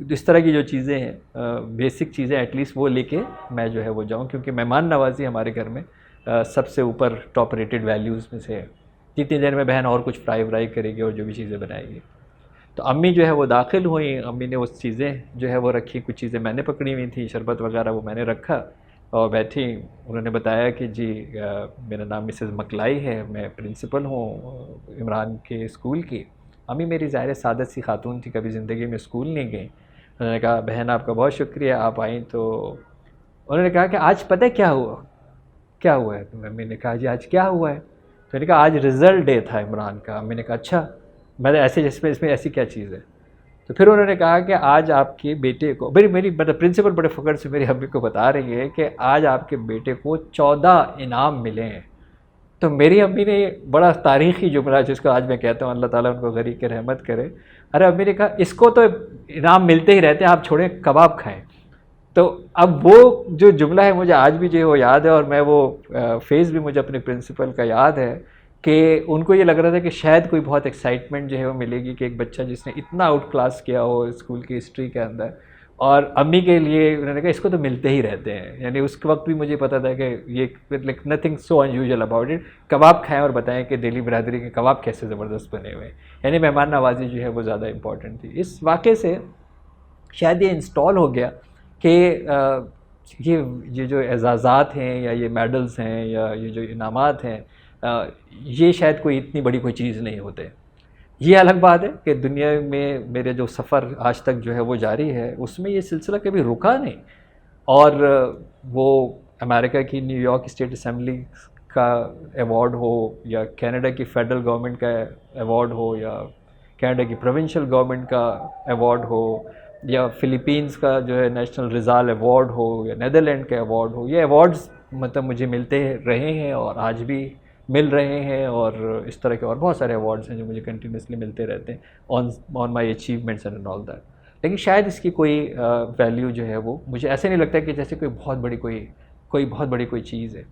اس طرح کی جو چیزیں ہیں بیسک چیزیں ایٹ لیسٹ وہ لے کے میں جو ہے وہ جاؤں، کیونکہ مہمان نوازی ہمارے گھر میں سب سے اوپر ٹاپ ریٹڈ ویلیوز میں سے ہے. جتنی دیر میں بہن اور کچھ فرائی کرے گی اور جو بھی چیزیں بنائے گی. تو امی جو ہے وہ داخل ہوئیں، امی نے وہ چیزیں جو ہے وہ رکھی، کچھ چیزیں میں نے پکڑی ہوئی تھیں، شربت وغیرہ وہ میں نے رکھا اور بیٹھی. انہوں نے بتایا کہ جی میرا نام مسز مکلائی ہے، میں پرنسپل ہوں عمران کے اسکول کی. امی میری ظاہر سعادت سی خاتون تھی، کبھی زندگی میں اسکول نہیں گئیں. انہوں نے کہا بہن آپ کا بہت شکریہ، آپ آئیں. تو انہوں نے کہا کہ آج پتہ کیا ہوا ہے؟ تو امی نے کہا جی آج کیا ہوا ہے؟ تو میں نے کہا آج رزلٹ ڈے تھا عمران کا. امی نے کہا اچھا. میں نے ایسے اس میں ایسی کیا چیز ہے؟ تو پھر انہوں نے کہا کہ آج آپ کے بیٹے کو، میری مطلب پرنسپل بڑے فخر سے میری امی کو بتا رہی ہے کہ آج آپ کے بیٹے کو 14 انعام ملے ہیں. تو میری امی نے بڑا تاریخی جملہ جس کو آج میں کہتا ہوں اللہ تعالیٰ ان کو غریق کے رحمت کرے، ارے امی نے کہا اس کو تو انعام ملتے ہی رہتے ہیں، آپ چھوڑیں کباب کھائیں. تو اب وہ جو جملہ ہے مجھے آج بھی جو ہے وہ یاد ہے، اور میں وہ فیس بھی مجھے اپنے پرنسپل کا یاد ہے کہ ان کو یہ لگ رہا تھا کہ شاید کوئی بہت ایکسائٹمنٹ جو ہے وہ ملے گی کہ ایک بچہ جس نے اتنا آؤٹ کلاس کیا ہو اسکول کی ہسٹری کے اندر. اور امی کے لیے انہوں نے کہا اس کو تو ملتے ہی رہتے ہیں. یعنی اس وقت بھی مجھے پتا تھا کہ یہ like nothing so unusual about it. کباب کھائیں اور بتائیں کہ دہلی برادری کے کباب کیسے زبردست بنے ہوئے ہیں. یعنی مہمان نوازی جو ہے وہ زیادہ امپورٹنٹ تھی. اس واقعے سے شاید یہ انسٹال ہو گیا کہ یہ جو اعزازات ہیں یا یہ میڈلز ہیں یا یہ جو انعامات ہیں یہ شاید کوئی اتنی بڑی کوئی چیز نہیں ہوتے. یہ الگ بات ہے کہ دنیا میں میرے جو سفر آج تک جو ہے وہ جاری ہے اس میں یہ سلسلہ کبھی رکا نہیں. اور وہ امریکہ کی نیو یارک اسٹیٹ اسمبلی کا ایوارڈ ہو یا کینیڈا کی فیڈرل گورنمنٹ کا ایوارڈ ہو یا کینیڈا کی پروونشل گورنمنٹ کا ایوارڈ ہو یا فلیپینز کا جو ہے نیشنل رزال ایوارڈ ہو یا نیدرلینڈ کا ایوارڈ ہو، یہ ایوارڈز مطلب مجھے ملتے رہے ہیں اور آج بھی مل رہے ہیں. اور اس طرح کے اور بہت سارے ایوارڈز ہیں جو مجھے کنٹینیوسلی ملتے رہتے ہیں آن مائی اچیومنٹس اینڈ آل دیٹ. لیکن شاید اس کی کوئی ویلیو جو ہے وہ مجھے ایسے نہیں لگتا کہ جیسے کوئی بہت بڑی کوئی چیز ہے.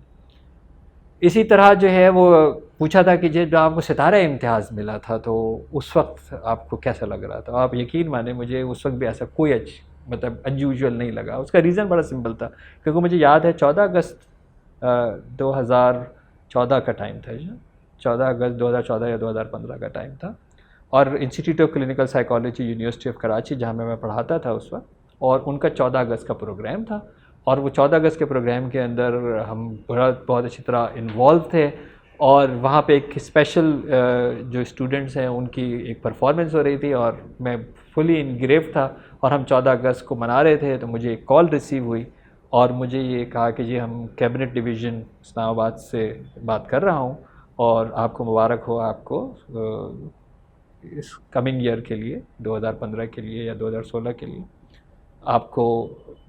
اسی طرح جو ہے وہ پوچھا تھا کہ جب آپ کو ستارہ امتیاز ملا تھا تو اس وقت آپ کو کیسا لگ رہا تھا؟ آپ یقین مانیں مجھے اس وقت بھی ایسا کوئی مطلب انیوژل نہیں لگا. اس کا ریزن بڑا سمپل تھا کیونکہ مجھے یاد ہے 14 اگست 2014 کا ٹائم تھا، 14 اگست 2014 یا 2015 کا ٹائم تھا. اور institute of clinical psychology university of Karachi جہاں میں پڑھاتا تھا اس وقت، اور ان کا 14 اگست کا پروگرام تھا. اور وہ 14 اگست کے پروگرام کے اندر ہم بہت اچھی طرح انوالو تھے. اور وہاں پہ ایک اسپیشل جو اسٹوڈنٹس ہیں ان کی ایک پرفارمنس ہو رہی تھی اور میں فلی انگریو تھا اور ہم 14 اگست کو منا رہے تھے. تو مجھے ایک کال ریسیو ہوئی اور مجھے یہ کہا کہ جی ہم کیبنٹ ڈویژن اسلام آباد سے بات کر رہا ہوں اور آپ کو مبارک ہو، آپ کو اس کمنگ ایئر کے لیے 2015 کے لیے یا 2016 کے لیے آپ کو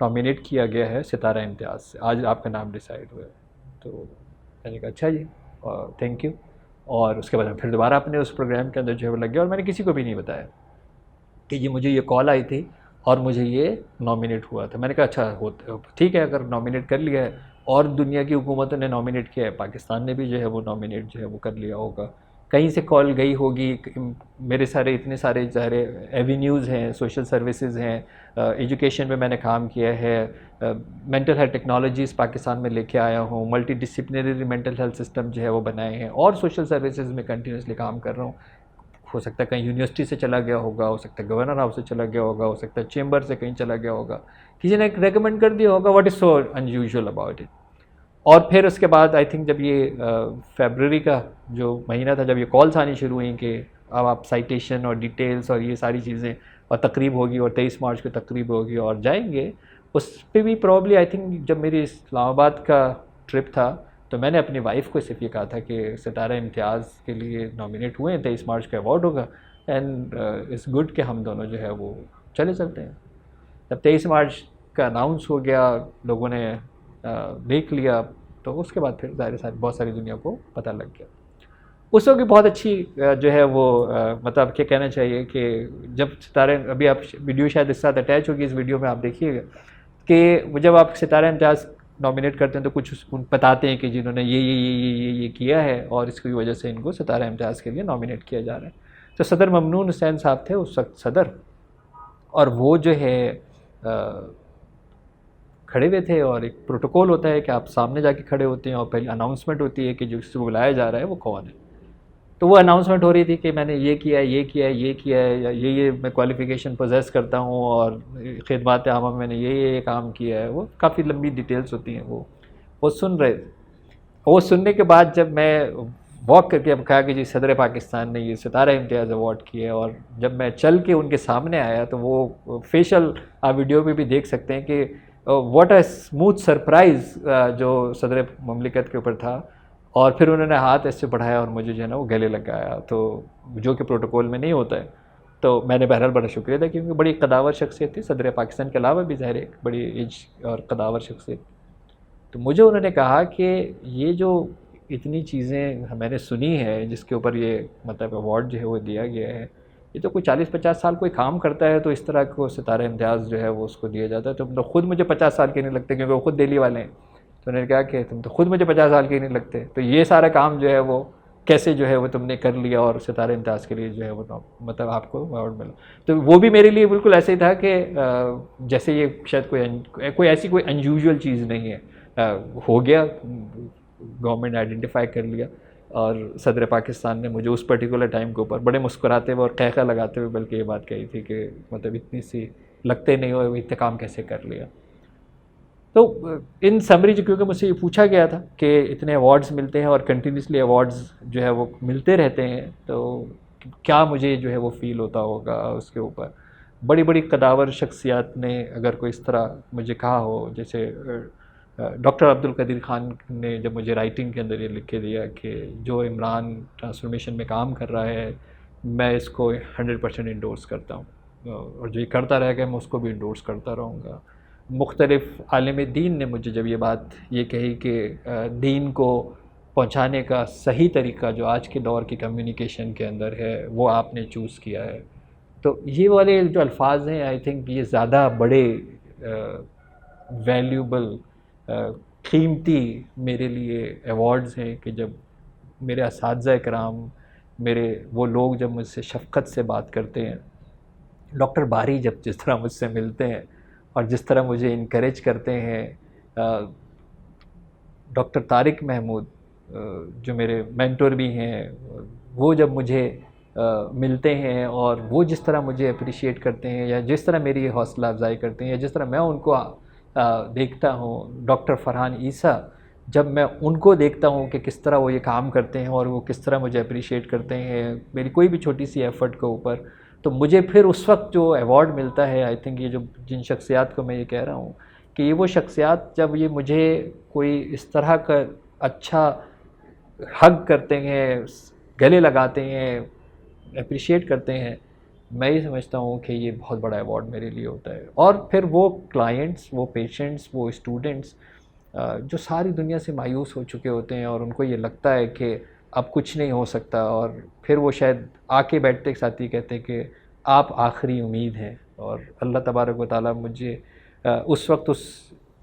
نامینیٹ کیا گیا ہے ستارہ امتیاز سے، آج آپ کا نام ڈیسائیڈ ہوا ہے. تو میں نے کہا اچھا جی تھینک یو. اور اس کے بعد پھر دوبارہ اپنے اس پروگرام کے اندر جو ہے وہ لگ گیا اور میں نے کسی کو بھی نہیں بتایا کہ یہ مجھے یہ کال آئی تھی اور مجھے یہ نامینیٹ ہوا تھا. میں نے کہا اچھا ٹھیک ہے اگر نامینیٹ کر لیا ہے اور دنیا کی حکومتوں نے نامینیٹ کیا ہے، پاکستان نے بھی جو ہے وہ نامینیٹ جو ہے وہ کر لیا ہوگا، کہیں سے کال گئی ہوگی. میرے اتنے سارے ظاہر ایوینیوز ہیں، سوشل سروسز ہیں، ایجوکیشن میں نے کام کیا ہے، مینٹل ہیلتھ ٹیکنالوجیز پاکستان میں لے کے آیا ہوں، multi disciplinary mental health system جو ہے وہ بنائے ہیں، اور سوشل سروسز میں کنٹینیوسلی کام کر رہا ہوں. ہو سکتا ہے کہیں یونیورسٹی سے چلا گیا ہوگا، ہو سکتا ہے گورنر ہاؤس سے چلا گیا ہوگا، ہو سکتا ہے چیمبر سے کہیں چلا گیا ہوگا، کسی نے ریکمینڈ کر دیا ہوگا. What is so unusual about it? اور پھر اس کے بعد آئی تھنک جب یہ فیبرری کا جو مہینہ تھا، جب یہ کالس آنی شروع ہوئیں کہ اب آپ سائٹیشن اور ڈیٹیلز اور یہ ساری چیزیں اور تقریب ہوگی اور 23 مارچ کو تقریب ہوگی اور جائیں گے، اس پہ بھی پرابلی آئی تھنک جب میری اسلام آباد کا ٹرپ تھا تو میں نے اپنی وائف کو صرف یہ کہا تھا کہ ستارہ امتیاز کے لیے نامینیٹ ہوئے ہیں، 23 مارچ کا ایوارڈ ہوگا اینڈ اٹس گڈ کہ ہم دونوں جو ہے وہ چلتے ہیں. جب 23 مارچ کا اناؤنس ہو گیا، لوگوں نے دیکھ لیا، تو اس کے بعد پھر ظاہر بہت ساری دنیا کو پتہ لگ گیا. اس وقت بھی بہت اچھی جو ہے وہ مطلب کیا کہنا چاہیے کہ جب ستارے، ابھی آپ ویڈیو شاید اس ساتھ اٹیچ ہوگی، اس ویڈیو میں آپ دیکھیے گا کہ جب آپ ستارہ امتیاز نامینیٹ کرتے ہیں تو کچھ بتاتے ہیں کہ جنہوں نے یہ کیا ہے اور اس کی وجہ سے ان کو ستارہ امتیاز کے لیے نامینیٹ کیا جا رہا ہے. تو صدر ممنون حسین صاحب تھے اس وقت صدر، اور وہ جو ہے کھڑے ہوئے تھے، اور ایک پروٹوکول ہوتا ہے کہ آپ سامنے جا کے کھڑے ہوتے ہیں اور پہلے اناؤنسمنٹ ہوتی ہے کہ جو کسی کو بلایا جا رہا ہے وہ کون ہے. تو وہ اناؤنسمنٹ ہو رہی تھی کہ میں نے یہ کیا ہے، یہ کیا ہے، یہ کیا ہے، یا یہ میں کوالیفیکیشن پوزیس کرتا ہوں، اور خدمات عامہ میں نے یہ کام کیا ہے. وہ کافی لمبی ڈیٹیلز ہوتی ہیں. وہ سن رہے تھے. وہ سننے کے بعد جب میں واک کر کے اب کہا کہ جی صدر پاکستان نے یہ ستارہ امتیاز ایوارڈ کیا ہے، اور جب میں چل کے ان کے سامنے آیا تو وہ فیشل آپ ویڈیو پہ بھی دیکھ سکتے ہیں کہ واٹ اے اسموتھ سرپرائز جو صدر مملکت کے اوپر تھا. اور پھر انہوں نے ہاتھ ایسے بڑھایا اور مجھے جو ہے نا وہ گلے لگایا، تو جو کہ پروٹوکول میں نہیں ہوتا ہے. تو میں نے بہرحال بڑا شکریہ تھا، کیونکہ بڑی قداور شخصیت تھی صدر پاکستان کے علاوہ بھی، ظاہر ایک بڑی ایج اور قداور شخصیت. تو مجھے انہوں نے کہا کہ یہ جو اتنی چیزیں میں نے سنی ہے جس کے اوپر یہ مطلب ایوارڈ جو ہے وہ دیا گیا ہے، یہ تو کوئی 40-50 سال کوئی کام کرتا ہے تو اس طرح کو ستارہ امتیاز جو ہے وہ اس کو دیا جاتا ہے. تم تو خود مجھے 50 سال کے نہیں لگتے، کیونکہ وہ خود دہلی والے ہیں. تو انہوں نے کہا کہ تم تو خود مجھے 50 سال کے نہیں لگتے، تو یہ سارا کام جو ہے وہ کیسے جو ہے وہ تم نے کر لیا اور ستارہ امتیاز کے لیے جو ہے وہ مطلب آپ کو ایوارڈ ملا. تو وہ بھی میرے لیے بالکل ایسے ہی تھا کہ جیسے یہ شاید کوئی ایسی کوئی انیوژول چیز نہیں ہے. ہو گیا، گورنمنٹ نے آئیڈینٹیفائی کر لیا، اور صدر پاکستان نے مجھے اس پرٹیکولر ٹائم کے اوپر بڑے مسکراتے ہوئے اور قہقہ لگاتے ہوئے بلکہ یہ بات کہی تھی کہ مطلب اتنی سی لگتے نہیں ہو، اتنے کام کیسے کر لیا. تو ان سمری جو کیونکہ مجھ سے یہ پوچھا گیا تھا کہ اتنے ایوارڈز ملتے ہیں اور کنٹینیوسلی ایوارڈز جو ہے وہ ملتے رہتے ہیں، تو کیا مجھے جو ہے وہ فیل ہوتا ہوگا اس کے اوپر. بڑی بڑی قداور شخصیات نے اگر کوئی اس طرح مجھے کہا ہو، جیسے ڈاکٹر عبد القدیر خان نے جب مجھے رائٹنگ کے اندر یہ لکھ کے دیا کہ جو عمران ٹرانسفارمیشن میں کام کر رہا ہے میں اس کو 100% انڈورس کرتا ہوں، اور جو یہ کرتا رہے گا میں اس کو بھی انڈورس کرتا رہوں گا. مختلف عالم دین نے مجھے جب یہ بات یہ کہی کہ دین کو پہنچانے کا صحیح طریقہ جو آج کے دور کی کمیونیکیشن کے اندر ہے وہ آپ نے چوز کیا ہے، تو یہ والے جو الفاظ ہیں آئی تھنک یہ زیادہ بڑے ویلیوبل قیمتی میرے لیے ایوارڈز ہیں کہ جب میرے اساتذہ کرام، میرے وہ لوگ جب مجھ سے شفقت سے بات کرتے ہیں، ڈاکٹر باری جب جس طرح مجھ سے ملتے ہیں اور جس طرح مجھے انکریج کرتے ہیں، ڈاکٹر طارق محمود جو میرے مینٹور بھی ہیں، وہ جب مجھے ملتے ہیں اور وہ جس طرح مجھے اپریشیٹ کرتے ہیں یا جس طرح میری حوصلہ افزائی کرتے ہیں یا جس طرح میں ان کو دیکھتا ہوں، ڈاکٹر فرحان عیسیٰ جب میں ان کو دیکھتا ہوں کہ کس طرح وہ یہ کام کرتے ہیں اور وہ کس طرح مجھے اپریشیٹ کرتے ہیں میری کوئی بھی چھوٹی سی ایفرٹ کے اوپر، تو مجھے پھر اس وقت جو ایوارڈ ملتا ہے، آئی تھنک یہ جو جن شخصیات کو میں یہ کہہ رہا ہوں کہ یہ وہ شخصیات جب یہ مجھے کوئی اس طرح کا اچھا ہگ کرتے ہیں، گلے لگاتے ہیں، اپریشیٹ کرتے ہیں، میں یہ سمجھتا ہوں کہ یہ بہت بڑا ایوارڈ میرے لیے ہوتا ہے. اور پھر وہ کلائنٹس، وہ پیشنٹس، وہ اسٹوڈنٹس جو ساری دنیا سے مایوس ہو چکے ہوتے ہیں اور ان کو یہ لگتا ہے کہ اب کچھ نہیں ہو سکتا، اور پھر وہ شاید آ کے بیٹھتے کے ساتھ ہی کہتے ہیں کہ آپ آخری امید ہیں. اور اللہ تبارک و تعالیٰ مجھے اس وقت اس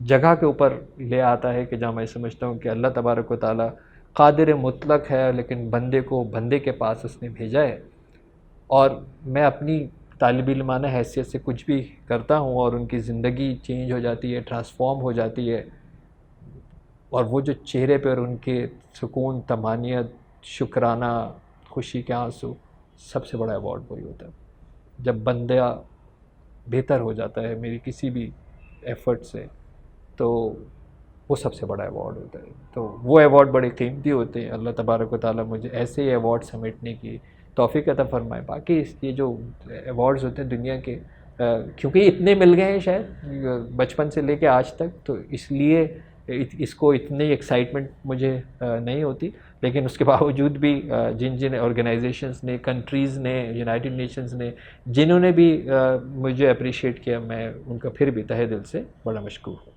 جگہ کے اوپر لے آتا ہے کہ جہاں میں سمجھتا ہوں کہ اللہ تبارک و تعالیٰ قادر مطلق ہے، لیکن بندے کو بندے کے پاس اس نے بھیجا ہے. اور میں اپنی طالب علمانہ حیثیت سے کچھ بھی کرتا ہوں اور ان کی زندگی چینج ہو جاتی ہے، ٹرانسفارم ہو جاتی ہے، اور وہ جو چہرے پر ان کے سکون، طمانینت، شکرانہ، خوشی کے آنسو، سب سے بڑا ایوارڈ وہی ہوتا ہے جب بندہ بہتر ہو جاتا ہے میری کسی بھی ایفرٹ سے، تو وہ سب سے بڑا ایوارڈ ہوتا ہے. تو وہ ایوارڈ بڑے قیمتی ہوتے ہیں. اللہ تبارک و تعالیٰ مجھے ایسے ہی ایوارڈ سمیٹنے کی توفیق عطا فرمائے. باقی یہ جو ایوارڈز ہوتے ہیں دنیا کے، کیونکہ اتنے مل گئے ہیں شاید بچپن سے لے کے آج تک، تو اس لیے اس کو اتنی ایکسائٹمنٹ مجھے نہیں ہوتی. لیکن اس کے باوجود بھی جن آرگنائزیشنز نے، کنٹریز نے، یونائٹڈ نیشنز نے، جنہوں نے بھی مجھے اپریشیٹ کیا، میں ان کا پھر بھی تہہ دل سے بڑا مشکور ہوں.